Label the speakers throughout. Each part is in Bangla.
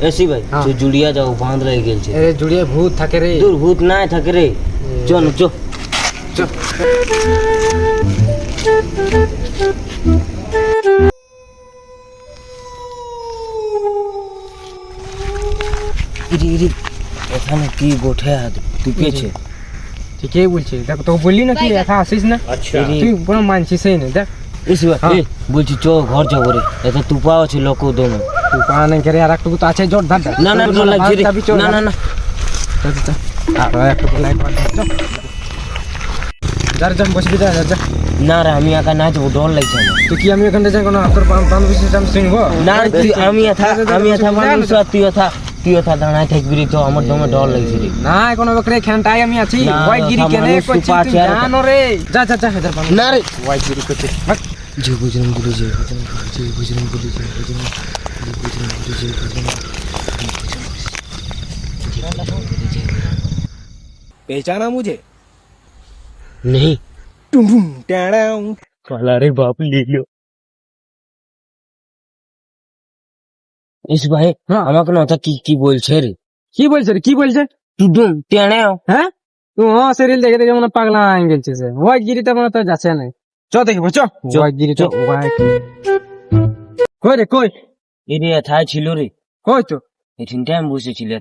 Speaker 1: এসি ভাই জুড়িয়া যাও বাঁধ রয়ে গেছে।
Speaker 2: আরে জুড়িয়ে ভূত থাকে রে।
Speaker 1: দূর ভূত নাই থাকে রে। চল চো চো। এখানে কি গোঠে ঢুকেছে?
Speaker 2: ঠিকই বলছে, দেখ তোকে বললি না কি একা আসিস না। তুই কোনো মানছিস না দেখ।
Speaker 1: এসি ভাই বলছি চো ঘর যাবো রে, এত তুপা আছে লোক দম।
Speaker 2: তুপা নেই করে আর একটু তো আছে জোর ধার।
Speaker 1: না না ডর লাগছে রে। না না না
Speaker 2: আর একটু লাইট মার চল। যার জম বসবি যা যা।
Speaker 1: না রে আমি একা না যাবো, ডর লাগছে আমার।
Speaker 2: তুই কি আমি ওখানে যাই কোনো তোর বান্ধবী সিস্টেম শুনবো
Speaker 1: না আমি মানুষ আর তুই দাঁড়ায় থাকবি রে, তো আমার দমে ডর লাগছে রে।
Speaker 2: না কোনো বকরে খেনটাই আমি আছি। ওই গিরি কেনে করছিস তুই জানো রে। যা যা যা হাজার
Speaker 1: না রে
Speaker 2: ওই গিরি করছিস।
Speaker 1: জয় বজরং বলি, জয় বজরং বলি, জয় বজরং বলি, জয় বজরং বলি, জয় বজরং।
Speaker 2: पहचाना मुझे?
Speaker 1: नहीं।
Speaker 2: टुम टुम टाडाऊ।
Speaker 1: साला रे बाप ले लो। इस भाई আমাকে না কি বলছে রে?
Speaker 2: কি বলছে রে? কি বলছে?
Speaker 1: তুই টেনে
Speaker 2: হ্যাঁ তুই সিরিয়াল দেখে দেখে মনে পাগলা হয়ে গেছিস। ওই গিরিতে মনে তো যাচ্ছে না। চ দেখব চ। ওই গিরি চ। কই রে কই?
Speaker 1: এরে এথায় ছিল রে।
Speaker 2: কই তো?
Speaker 1: এখানটা আমি বসেছিল।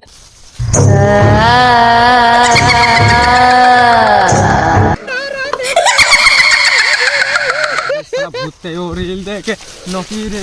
Speaker 2: ভূতে ও রিল দেখে নকি রে।